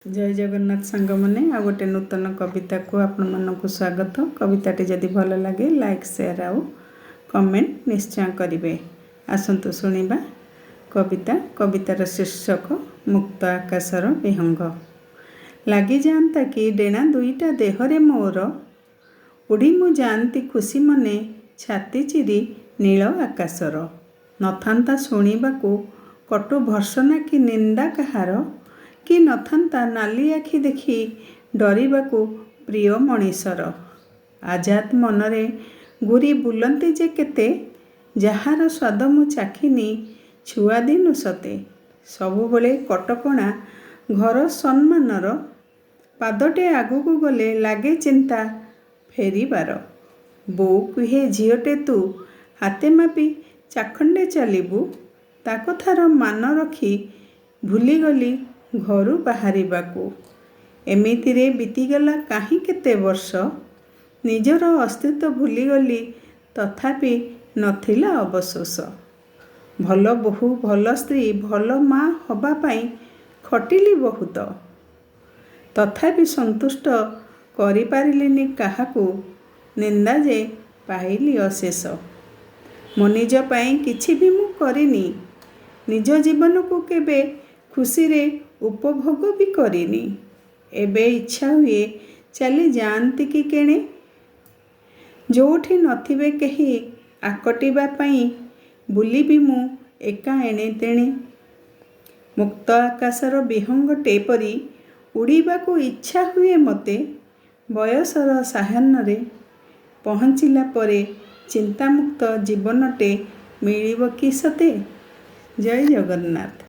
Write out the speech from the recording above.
जय जगन्नाथ सांग मैंने आ गोटे नूतन कविता को आपण मानक स्वागत। कविताटी जदि भल लगे लाइक शेयर आउ कमेंट निश्चय करेंगे। आसतु शुणा कविता। कवितार शीर्षक मुक्त आकाशर विहंग। लगी जाता कि डेणा दुईटा देहरे मोर, उड़ी मु जाती खुशी मने छाती चिरी नील आकाशर। नथांता शुणिबाकू कटु भर्सना कि निंदा कहार, कि नथांता नाली आखि देखि डरिबाकू प्रिय मनीषर। आजाद मनरे घूरी बुलंती जे केते, जार स्वाद मु चाखिनी छुआ दिनु सते। सबुबले कटकणा घर सम्मानर, पादटे आगुकू गले लागे चिंता फेरिबार। बोऊ कुहे झीटे तू हाते मापी चाखंडे चलिबू, ता कथार मान रखी भूलीगली घरू बाहरिबाकू। एमितिरे बीतीगला काहीं केते वर्ष, निजर अस्तित्व भूलीगली तथापि नथिला अवशोष। भल बहु भल स्त्री भल माँ हबा पाई खटिली बहुत, तथापि संतुष्ट करि पारिलिनी काहाकू, निंदा जे पाइली अशेष। मो निज पाई किछि भी मु करिनी, निज जीवन को केबे खुशी रे उपभोग भी करिनी। एबे इच्छा हुए चली जाती कि केणे, जोठी नथिबे केही आकटिबा पाई, बुलिबी मु एका एणे तेणे। मुक्त आकाशर विहंग टेपरी उड़ीबाकू इच्छा हुए मते, बयसर सायाह्ନରେ पहुँचिला परे चिंतामुक्त जीवनटे मिलिब कि सते। जय जगन्नाथ।